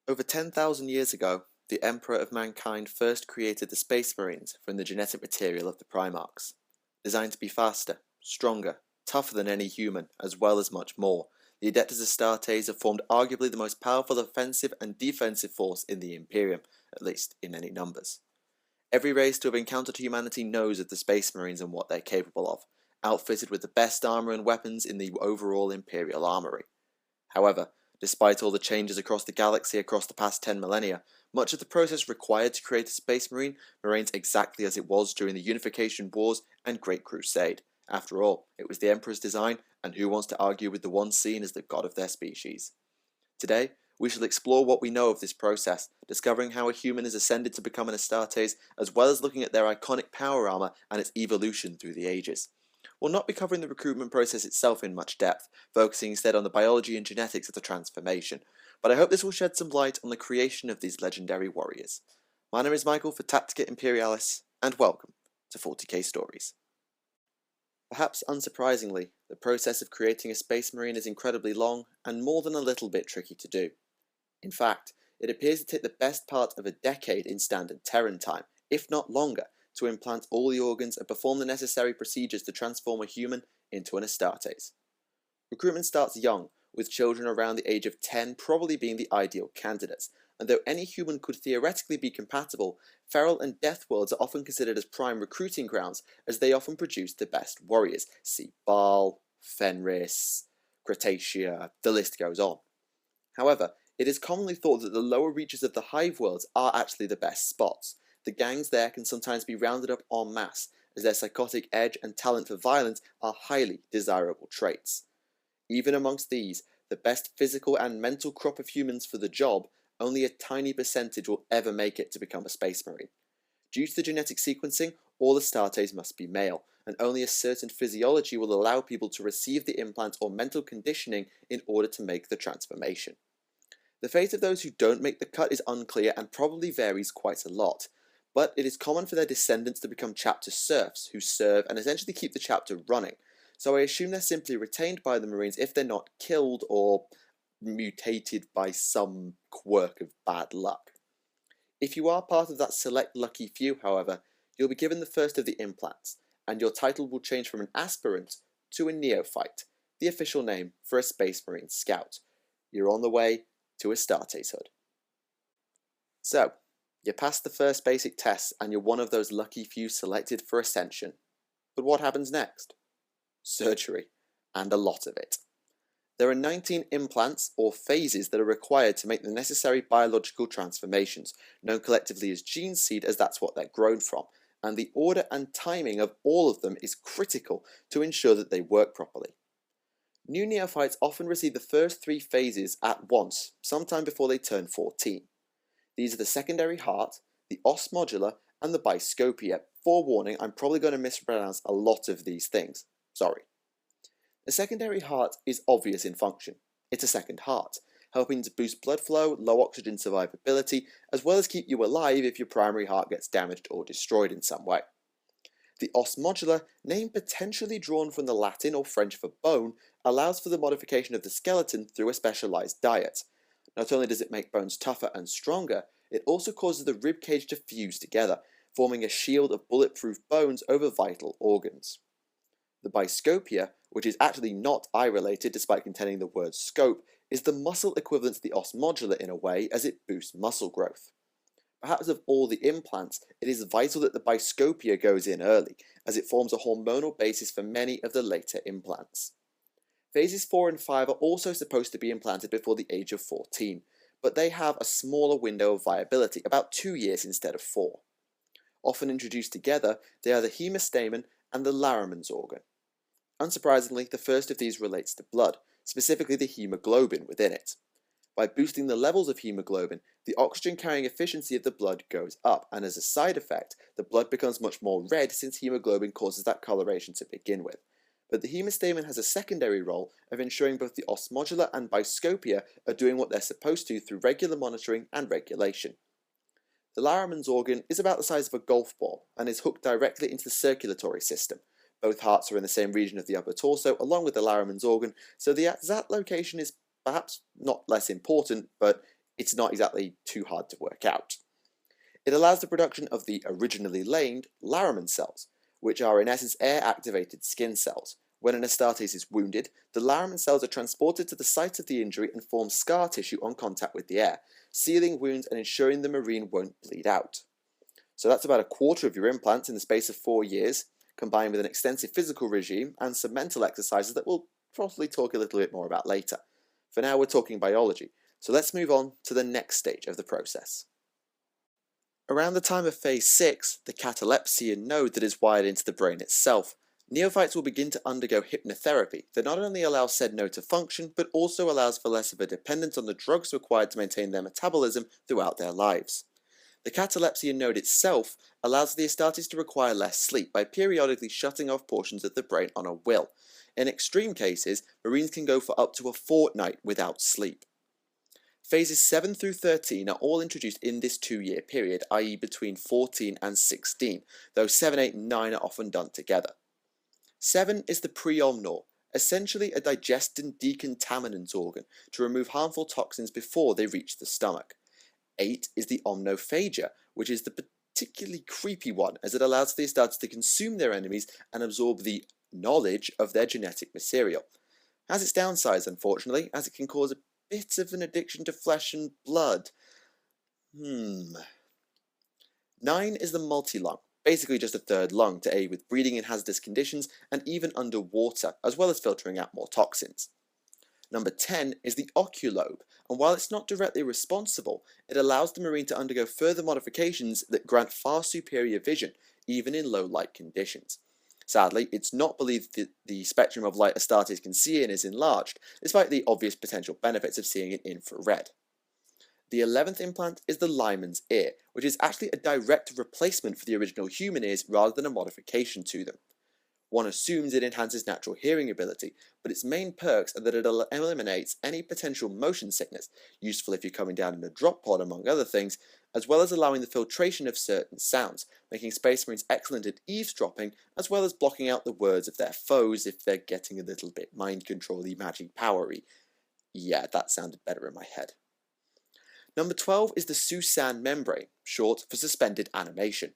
Over 10,000 years ago, the Emperor of Mankind first created the Space Marines from the genetic material of the Primarchs. Designed to be faster, stronger, tougher than any human, as well as much more, the Adeptus Astartes have formed arguably the most powerful offensive and defensive force in the Imperium, at least in any numbers. Every race to have encountered humanity knows of the Space Marines and what they're capable of, outfitted with the best armour and weapons in the overall Imperial armoury. However, despite all the changes across the galaxy across the past 10 millennia, much of the process required to create a Space Marine remains exactly as it was during the Unification Wars and Great Crusade. After all, it was the Emperor's design, and who wants to argue with the one seen as the god of their species? Today, we shall explore what we know of this process, discovering how a human is ascended to become an Astartes, as well as looking at their iconic power armor and its evolution through the ages. We'll not be covering the recruitment process itself in much depth, focusing instead on the biology and genetics of the transformation, but I hope this will shed some light on the creation of these legendary warriors. My name is Michael for Tactica Imperialis, and welcome to 40k Stories. Perhaps unsurprisingly, the process of creating a Space Marine is incredibly long and more than a little bit tricky to do. In fact, it appears to take the best part of a decade in standard Terran time, if not longer, to implant all the organs and perform the necessary procedures to transform a human into an Astartes. Recruitment starts young, with children around the age of 10 probably being the ideal candidates, and though any human could theoretically be compatible, feral and death worlds are often considered as prime recruiting grounds, as they often produce the best warriors. See Baal, Fenris, Cretaceea, the list goes on. However, it is commonly thought that the lower reaches of the hive worlds are actually the best spots. The gangs there can sometimes be rounded up en masse, as their psychotic edge and talent for violence are highly desirable traits. Even amongst these, the best physical and mental crop of humans for the job, only a tiny percentage will ever make it to become a Space Marine. Due to the genetic sequencing, all Astartes must be male, and only a certain physiology will allow people to receive the implant or mental conditioning in order to make the transformation. The fate of those who don't make the cut is unclear and probably varies quite a lot, but it is common for their descendants to become chapter serfs, who serve and essentially keep the chapter running, so I assume they're simply retained by the Marines if they're not killed or mutated by some quirk of bad luck. If you are part of that select lucky few, however, you'll be given the first of the implants, and your title will change from an aspirant to a neophyte, the official name for a Space Marine scout. You're on the way to Astarteshood. So, you passed the first basic tests and you're one of those lucky few selected for Ascension. But what happens next? Surgery, and a lot of it. There are 19 implants, or phases, that are required to make the necessary biological transformations, known collectively as Geneseed, as that's what they're grown from, and the order and timing of all of them is critical to ensure that they work properly. New neophytes often receive the first 3 phases at once, sometime before they turn 14. These are the secondary heart, the os modular, and the biscopia. Forewarning, I'm probably going to mispronounce a lot of these things. Sorry. The secondary heart is obvious in function. It's a second heart, helping to boost blood flow, low oxygen survivability, as well as keep you alive if your primary heart gets damaged or destroyed in some way. The os modular, name potentially drawn from the Latin or French for bone, allows for the modification of the skeleton through a specialized diet. Not only does it make bones tougher and stronger, it also causes the rib cage to fuse together, forming a shield of bulletproof bones over vital organs. The biscopia, which is actually not eye-related despite containing the word scope, is the muscle equivalent to the os modular in a way, as it boosts muscle growth. Perhaps of all the implants, it is vital that the biscopia goes in early, as it forms a hormonal basis for many of the later implants. Phases 4 and 5 are also supposed to be implanted before the age of 14, but they have a smaller window of viability, about 2 years instead of 4. Often introduced together, they are the hemastamen and the Laramans organ. Unsurprisingly, the first of these relates to blood, specifically the hemoglobin within it. By boosting the levels of hemoglobin, the oxygen-carrying efficiency of the blood goes up, and as a side effect, the blood becomes much more red since hemoglobin causes that coloration to begin with. But the hemastamen has a secondary role of ensuring both the os modular and biscopia are doing what they're supposed to through regular monitoring and regulation. The Laramans organ is about the size of a golf ball and is hooked directly into the circulatory system. Both hearts are in the same region of the upper torso, along with the Laramans organ, so the exact location is perhaps not less important, but it's not exactly too hard to work out. It allows the production of the originally lamed Laraman cells, which are in essence air-activated skin cells. When an Astartes is wounded, the Laraman cells are transported to the site of the injury and form scar tissue on contact with the air, sealing wounds and ensuring the Marine won't bleed out. So that's about a quarter of your implants in the space of 4 years, combined with an extensive physical regime and some mental exercises that we'll probably talk a little bit more about later. For now, we're talking biology, so let's move on to the next stage of the process. Around the time of phase 6, the Catalepsy node that is wired into the brain itself, neophytes will begin to undergo hypnotherapy that not only allows said node to function, but also allows for less of a dependence on the drugs required to maintain their metabolism throughout their lives. The Catalepsy node itself allows the Astartes to require less sleep by periodically shutting off portions of the brain on a whim. In extreme cases, Marines can go for up to a fortnight without sleep. Phases 7 through 13 are all introduced in this 2-year period, i.e. between 14 and 16, though 7, 8 and 9 are often done together. 7 is the preomnor, essentially a digestion decontaminant organ to remove harmful toxins before they reach the stomach. 8 is the omnophagia, which is the particularly creepy one, as it allows the Astartes to consume their enemies and absorb the knowledge of their genetic material. It has its downsides, unfortunately, as it can cause a bit of an addiction to flesh and blood. 9 is the multi-lung, basically just a third lung to aid with breathing in hazardous conditions and even underwater, as well as filtering out more toxins. Number 10 is the oculobe, and while it's not directly responsible, it allows the Marine to undergo further modifications that grant far superior vision, even in low light conditions. Sadly, it's not believed that the spectrum of light Astartes can see in is enlarged, despite the obvious potential benefits of seeing in infrared. The 11th implant is the lineman's ear, which is actually a direct replacement for the original human ears rather than a modification to them. One assumes it enhances natural hearing ability, but its main perks are that it eliminates any potential motion sickness, useful if you're coming down in a drop pod among other things, as well as allowing the filtration of certain sounds, making Space Marines excellent at eavesdropping, as well as blocking out the words of their foes if they're getting a little bit mind-control-y, magic-powery. Yeah, that sounded better in my head. Number 12 is the Susan membrane, short for suspended animation.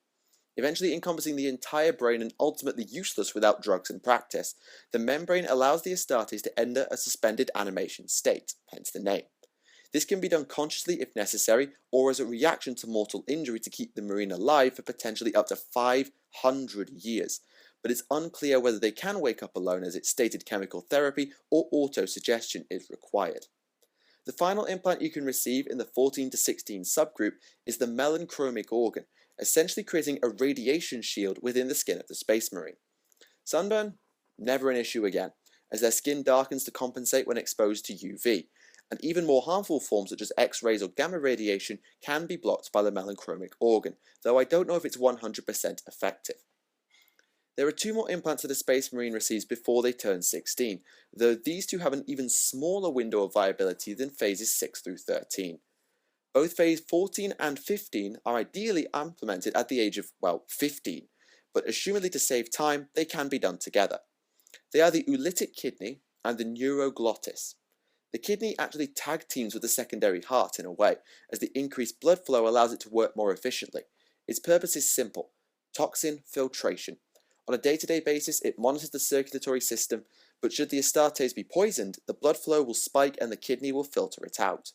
Eventually encompassing the entire brain and ultimately useless without drugs and practice, the membrane allows the Astartes to enter a suspended animation state, hence the name. This can be done consciously if necessary, or as a reaction to mortal injury to keep the Marine alive for potentially up to 500 years, but it's unclear whether they can wake up alone as it's stated chemical therapy or autosuggestion is required. The final implant you can receive in the 14 to 16 subgroup is the melanchromic organ, essentially creating a radiation shield within the skin of the Space Marine. Sunburn? Never an issue again, as their skin darkens to compensate when exposed to UV, and even more harmful forms such as X-rays or gamma radiation can be blocked by the melanchromic organ, though I don't know if it's 100% effective. There are 2 more implants that a Space Marine receives before they turn 16, though these 2 have an even smaller window of viability than phases 6 through 13. Both phase 14 and 15 are ideally implemented at the age of, 15, but assumedly to save time, they can be done together. They are the oolitic kidney and the neuroglottis. The kidney actually tag teams with the secondary heart in a way, as the increased blood flow allows it to work more efficiently. Its purpose is simple: toxin filtration. On a day-to-day basis, it monitors the circulatory system, but should the Astartes be poisoned, the blood flow will spike and the kidney will filter it out.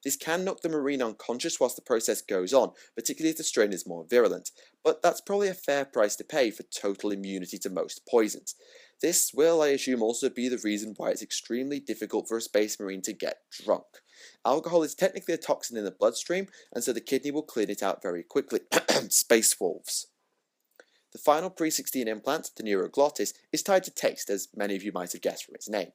This can knock the Marine unconscious whilst the process goes on, particularly if the strain is more virulent, but that's probably a fair price to pay for total immunity to most poisons. This will, I assume, also be the reason why it's extremely difficult for a Space Marine to get drunk. Alcohol is technically a toxin in the bloodstream, and so the kidney will clean it out very quickly. Space wolves. The final pre-16 implant, the neuroglottis, is tied to taste, as many of you might have guessed from its name.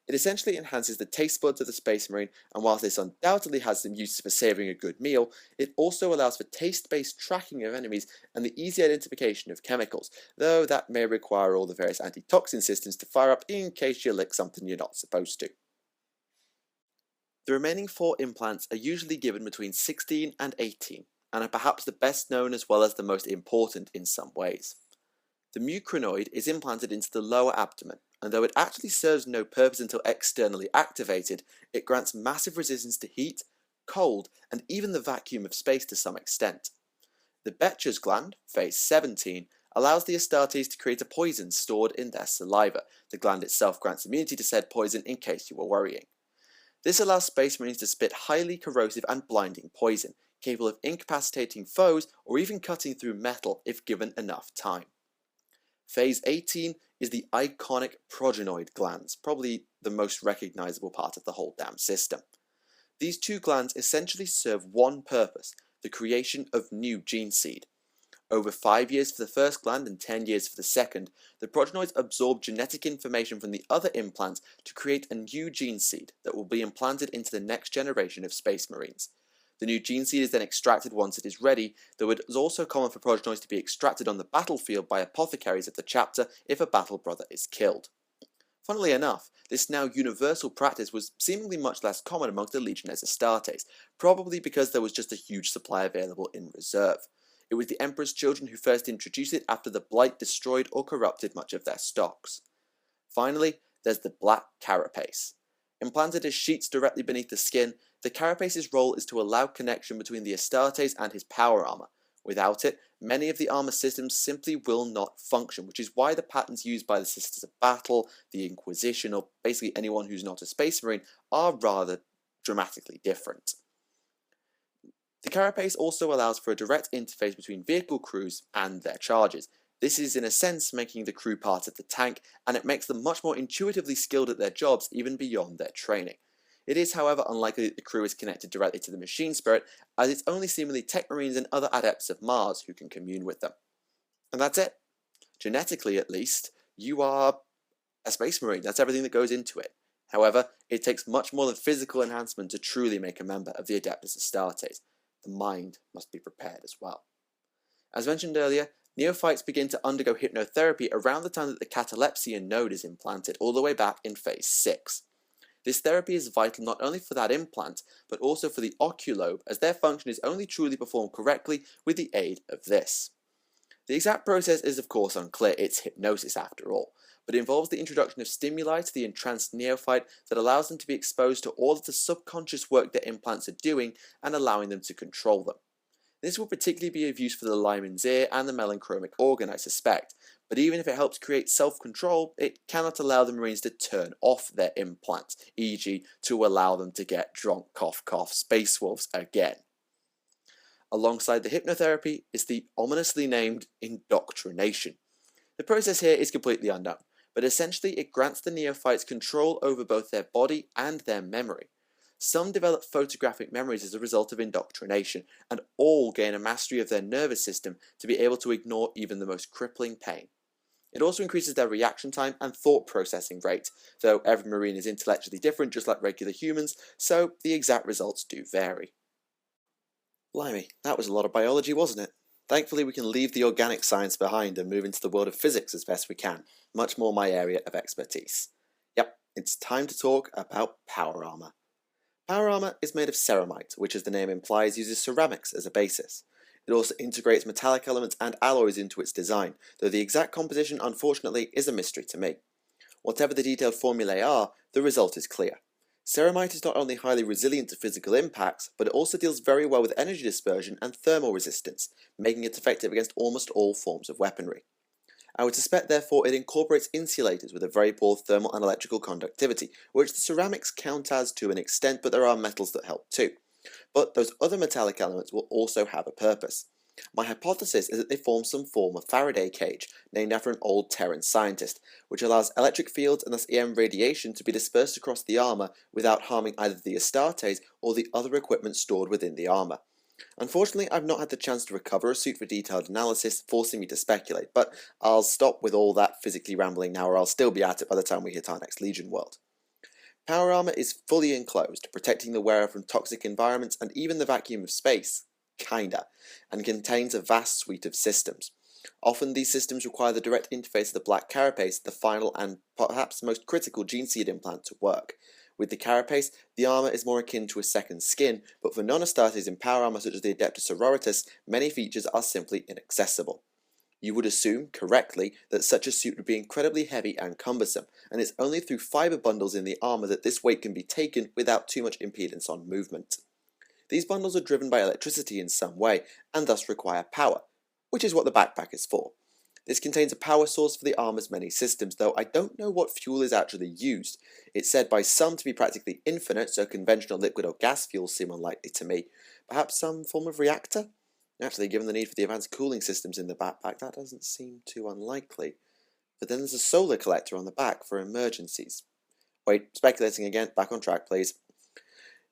It essentially enhances the taste buds of the Space Marine, and whilst this undoubtedly has some use for savouring a good meal, it also allows for taste-based tracking of enemies and the easy identification of chemicals, though that may require all the various anti-toxin systems to fire up in case you lick something you're not supposed to. The remaining 4 implants are usually given between 16 and 18, and are perhaps the best known as well as the most important in some ways. The mucranoid is implanted into the lower abdomen, and though it actually serves no purpose until externally activated, it grants massive resistance to heat, cold, and even the vacuum of space to some extent. The Becher's gland, phase 17, allows the Astartes to create a poison stored in their saliva. The gland itself grants immunity to said poison in case you were worrying. This allows Space Marines to spit highly corrosive and blinding poison, capable of incapacitating foes or even cutting through metal if given enough time. Phase 18 is the iconic progenoid glands, probably the most recognizable part of the whole damn system. These two glands essentially serve one purpose: the creation of new Geneseed. Over 5 years for the first gland and 10 years for the second, the progenoids absorb genetic information from the other implants to create a new Geneseed that will be implanted into the next generation of Space Marines. The new Geneseed is then extracted once it is ready, though it is also common for progenoids to be extracted on the battlefield by apothecaries of the chapter if a battle brother is killed. Funnily enough, this now universal practice was seemingly much less common amongst the Legiones Astartes, probably because there was just a huge supply available in reserve. It was the Emperor's children who first introduced it after the Blight destroyed or corrupted much of their stocks. Finally, there's the black carapace. Implanted as sheets directly beneath the skin, the carapace's role is to allow connection between the Astartes and his power armor. Without it, many of the armor systems simply will not function, which is why the patterns used by the Sisters of Battle, the Inquisition, or basically anyone who's not a Space Marine are rather dramatically different. The carapace also allows for a direct interface between vehicle crews and their charges. This is in a sense making the crew part of the tank, and it makes them much more intuitively skilled at their jobs even beyond their training. It is, however, unlikely that the crew is connected directly to the machine spirit, as it's only seemingly tech marines and other adepts of Mars who can commune with them. And that's it. Genetically, at least, you are a Space Marine. That's everything that goes into it. However, it takes much more than physical enhancement to truly make a member of the Adeptus Astartes. The mind must be prepared as well. As mentioned earlier, neophytes begin to undergo hypnotherapy around the time that the Catalepsy node is implanted, all the way back in phase 6. This therapy is vital not only for that implant, but also for the oculobe, as their function is only truly performed correctly with the aid of this. The exact process is of course unclear, it's hypnosis after all, but it involves the introduction of stimuli to the entranced neophyte that allows them to be exposed to all of the subconscious work their implants are doing and allowing them to control them. This will particularly be of use for the Lyman's ear and the melanchromic organ, I suspect, but even if it helps create self-control, it cannot allow the Marines to turn off their implants, e.g. to allow them to get drunk, cough cough, space wolves again. Alongside the hypnotherapy is the ominously named indoctrination. The process here is completely unknown, but essentially it grants the neophytes control over both their body and their memory. Some develop photographic memories as a result of indoctrination, and all gain a mastery of their nervous system to be able to ignore even the most crippling pain. It also increases their reaction time and thought processing rate, though every Marine is intellectually different just like regular humans, so the exact results do vary. Blimey, that was a lot of biology, wasn't it? Thankfully we can leave the organic science behind and move into the world of physics as best we can, much more my area of expertise. Yep, it's time to talk about power armor. Power armor is made of ceramite, which as the name implies uses ceramics as a basis. It also integrates metallic elements and alloys into its design, though the exact composition unfortunately is a mystery to me. Whatever the detailed formulae are, the result is clear. Ceramite is not only highly resilient to physical impacts, but it also deals very well with energy dispersion and thermal resistance, making it effective against almost all forms of weaponry. I would suspect therefore it incorporates insulators with a very poor thermal and electrical conductivity, which the ceramics count as to an extent, but there are metals that help too. But those other metallic elements will also have a purpose. My hypothesis is that they form some form of Faraday cage, named after an old Terran scientist, which allows electric fields and thus EM radiation to be dispersed across the armour without harming either the Astartes or the other equipment stored within the armour. Unfortunately, I've not had the chance to recover a suit for detailed analysis, forcing me to speculate, but I'll stop with all that physically rambling now or I'll still be at it by the time we hit our next Legion world. Power armor is fully enclosed, protecting the wearer from toxic environments and even the vacuum of space, kinda, and contains a vast suite of systems. Often these systems require the direct interface of the black carapace, the final and perhaps most critical Geneseed implant, to work. With the carapace, the armour is more akin to a second skin, but for non-Astartes in power armour such as the Adeptus Sororitas, many features are simply inaccessible. You would assume, correctly, that such a suit would be incredibly heavy and cumbersome, and it's only through fibre bundles in the armour that this weight can be taken without too much impedance on movement. These bundles are driven by electricity in some way, and thus require power, which is what the backpack is for. This contains a power source for the armor's many systems, though I don't know what fuel is actually used. It's said by some to be practically infinite, so conventional liquid or gas fuels seem unlikely to me. Perhaps some form of reactor? Actually, given the need for the advanced cooling systems in the backpack, that doesn't seem too unlikely. But then there's a solar collector on the back for emergencies. Wait, speculating again, back on track please.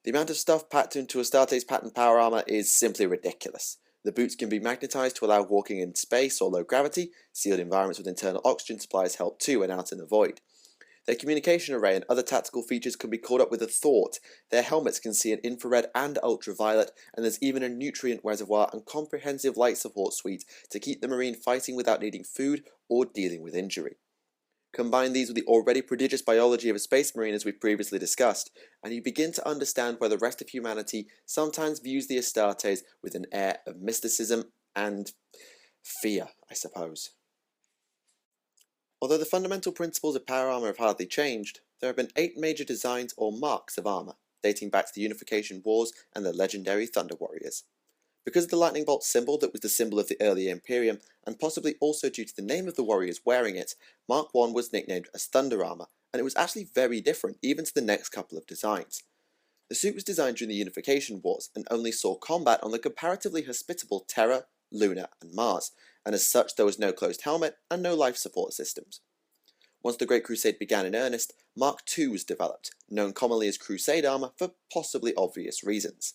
The amount of stuff packed into Astarte's patterned power armor is simply ridiculous. The boots can be magnetized to allow walking in space or low gravity, sealed environments with internal oxygen supplies help too when out in the void. Their communication array and other tactical features can be caught up with a thought. Their helmets can see in infrared and ultraviolet, and there's even a nutrient reservoir and comprehensive light support suite to keep the Marine fighting without needing food or dealing with injury. Combine these with the already prodigious biology of a space marine as we've previously discussed, and you begin to understand why the rest of humanity sometimes views the Astartes with an air of mysticism and fear, I suppose. Although the fundamental principles of power armor have hardly changed, there have been 8 major designs or marks of armor, dating back to the Unification Wars and the legendary Thunder Warriors. Because of the lightning bolt symbol that was the symbol of the early Imperium, and possibly also due to the name of the warriors wearing it, Mark I was nicknamed as Thunder Armor, and it was actually very different even to the next couple of designs. The suit was designed during the Unification Wars and only saw combat on the comparatively hospitable Terra, Luna, and Mars, and as such there was no closed helmet and no life support systems. Once the Great Crusade began in earnest, Mark II was developed, known commonly as Crusade Armor for possibly obvious reasons.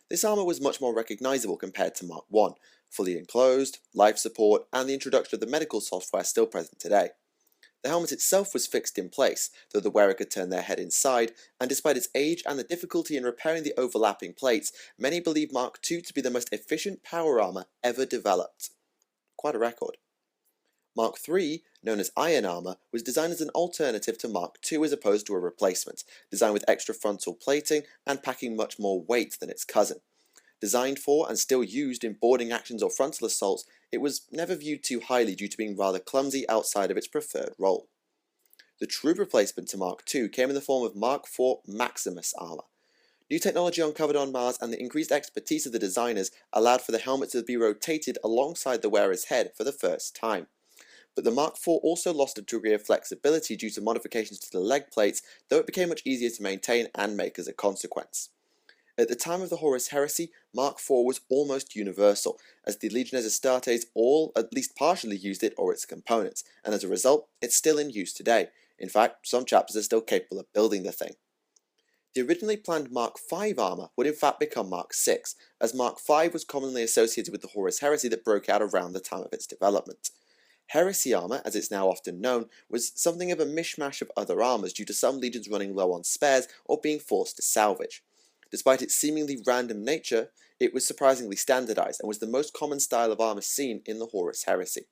This armor was much more recognizable compared to Mark I, fully enclosed, life support, and the introduction of the medical software still present today. The helmet itself was fixed in place, though the wearer could turn their head inside, and despite its age and the difficulty in repairing the overlapping plates, many believe Mark II to be the most efficient power armor ever developed. Quite a record. Mark III, known as Iron Armor, was designed as an alternative to Mark II as opposed to a replacement, designed with extra frontal plating and packing much more weight than its cousin. Designed for and still used in boarding actions or frontal assaults, it was never viewed too highly due to being rather clumsy outside of its preferred role. The true replacement to Mark II came in the form of Mark IV Maximus Armor. New technology uncovered on Mars and the increased expertise of the designers allowed for the helmet to be rotated alongside the wearer's head for the first time. But the Mark IV also lost a degree of flexibility due to modifications to the leg plates, though it became much easier to maintain and make as a consequence. At the time of the Horus Heresy, Mark IV was almost universal, as the Legiones Astartes all at least partially used it or its components, and as a result, it's still in use today. In fact, some chapters are still capable of building the thing. The originally planned Mark V armor would in fact become Mark VI, as Mark V was commonly associated with the Horus Heresy that broke out around the time of its development. Heresy armor, as it's now often known, was something of a mishmash of other armors due to some legions running low on spares or being forced to salvage. Despite its seemingly random nature, it was surprisingly standardized and was the most common style of armor seen in the Horus Heresy.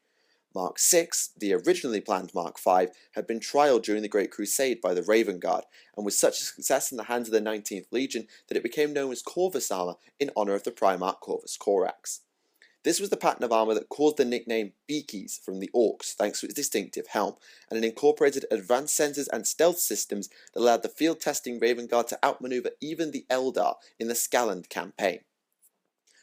Mark VI, the originally planned Mark V, had been trialed during the Great Crusade by the Raven Guard, and was such a success in the hands of the 19th Legion that it became known as Corvus armor in honor of the Primarch Corvus Corax. This was the pattern of armor that caused the nickname Beakies from the Orcs thanks to its distinctive helm, and it incorporated advanced sensors and stealth systems that allowed the field-testing Raven Guard to outmaneuver even the Eldar in the Scalland campaign.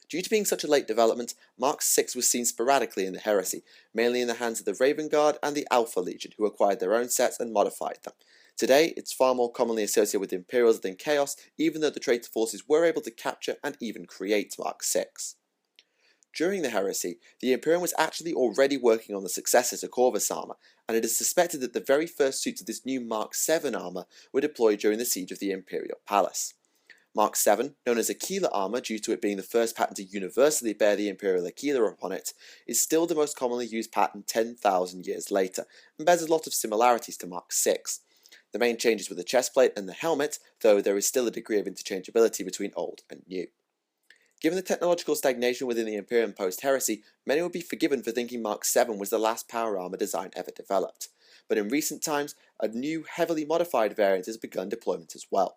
Due to being such a late development, Mark VI was seen sporadically in the Heresy, mainly in the hands of the Raven Guard and the Alpha Legion, who acquired their own sets and modified them. Today, it's far more commonly associated with Imperials than Chaos, even though the traitor forces were able to capture and even create Mark VI. During the Heresy, the Imperium was actually already working on the successor to Corvus armor, and it is suspected that the very first suits of this new Mark VII armor were deployed during the siege of the Imperial Palace. Mark VII, known as Aquila armor due to it being the first pattern to universally bear the Imperial Aquila upon it, is still the most commonly used pattern 10,000 years later, and bears a lot of similarities to Mark VI. The main changes were the chestplate and the helmet, though there is still a degree of interchangeability between old and new. Given the technological stagnation within the Imperium post-Heresy, many would be forgiven for thinking Mark VII was the last power armor design ever developed. But in recent times, a new heavily modified variant has begun deployment as well.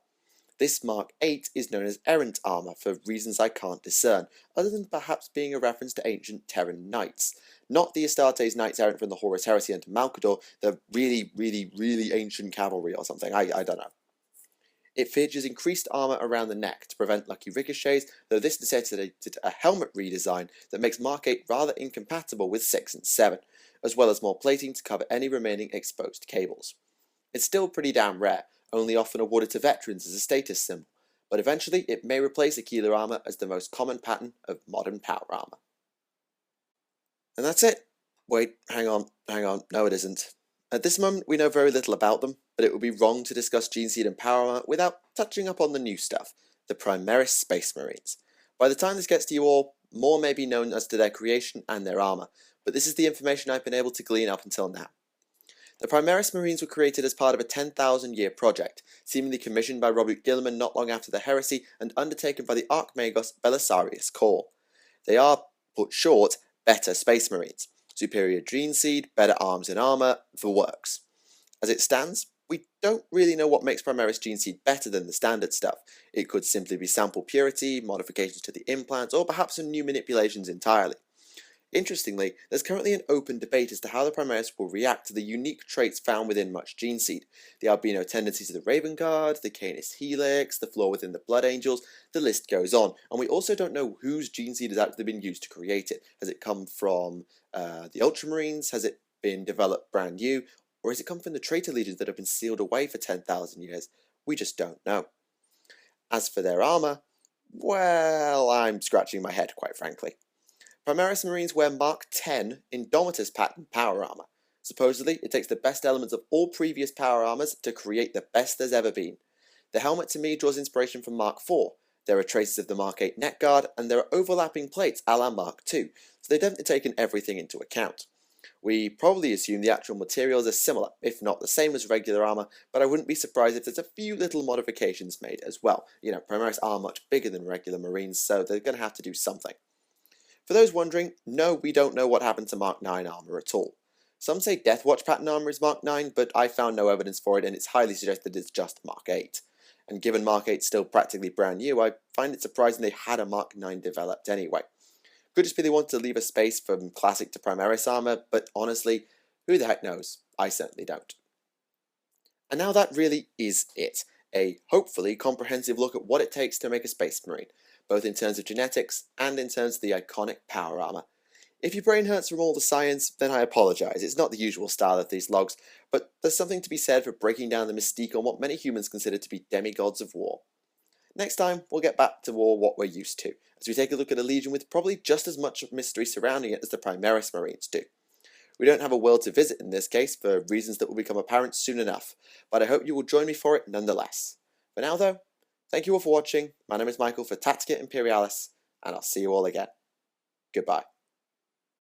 This Mark VIII is known as Errant armor for reasons I can't discern, other than perhaps being a reference to ancient Terran knights. Not the Astartes Knights Errant from the Horus Heresy and Malcador, the really ancient cavalry or something, I don't know. It features increased armour around the neck to prevent lucky ricochets, though this necessitated a helmet redesign that makes Mark 8 rather incompatible with 6 and 7, as well as more plating to cover any remaining exposed cables. It's still pretty damn rare, only often awarded to veterans as a status symbol, but eventually it may replace Aquila armour as the most common pattern of modern power armour. And that's it. Wait, hang on, no it isn't. At this moment we know very little about them, but it would be wrong to discuss Geneseed and power armour without touching upon the new stuff, the Primaris Space Marines. By the time this gets to you all, more may be known as to their creation and their armour, but this is the information I've been able to glean up until now. The Primaris Marines were created as part of a 10,000-year project, seemingly commissioned by Robert Gilliman not long after the heresy and undertaken by the Archmagos Belisarius Corps. They are, put short, better Space Marines. Superior Geneseed, better arms and armour, the works. As it stands, we don't really know what makes Primaris Geneseed better than the standard stuff. It could simply be sample purity, modifications to the implants, or perhaps some new manipulations entirely. Interestingly, there's currently an open debate as to how the Primaris will react to the unique traits found within much Geneseed. The albino tendencies of the Raven Guard, the Canis Helix, the flaw within the Blood Angels, the list goes on. And we also don't know whose Geneseed has actually been used to create it. Has it come from the Ultramarines? Has it been developed brand new? Or has it come from the traitor legions that have been sealed away for 10,000 years? We just don't know. As for their armour, well, I'm scratching my head, quite frankly. Primaris Marines wear Mark 10 Indomitus pattern power armour. Supposedly, it takes the best elements of all previous power armours to create the best there's ever been. The helmet to me draws inspiration from Mark 4. There are traces of the Mark 8 neck guard, and there are overlapping plates a la Mark 2, so they've definitely taken everything into account. We probably assume the actual materials are similar, if not the same as regular armour, but I wouldn't be surprised if there's a few little modifications made as well. You know, Primaris are much bigger than regular Marines, so they're going to have to do something. For those wondering, no, we don't know what happened to Mark 9 armour at all. Some say Deathwatch pattern armour is Mark 9, but I found no evidence for it, and it's highly suggested it's just Mark 8. And given Mark 8's still practically brand new, I find it surprising they had a Mark 9 developed anyway. Could just be they wanted to leave a space from classic to Primaris armour, but honestly, who the heck knows? I certainly don't. And now that really is it. A hopefully comprehensive look at what it takes to make a Space Marine, both in terms of genetics and in terms of the iconic power armour. If your brain hurts from all the science, then I apologise. It's not the usual style of these logs, but there's something to be said for breaking down the mystique on what many humans consider to be demigods of war. Next time, we'll get back to war what we're used to, as we take a look at a legion with probably just as much mystery surrounding it as the Primaris Marines do. We don't have a world to visit in this case, for reasons that will become apparent soon enough, but I hope you will join me for it nonetheless. For now though, thank you all for watching. My name is Michael for Tactica Imperialis, and I'll see you all again. Goodbye.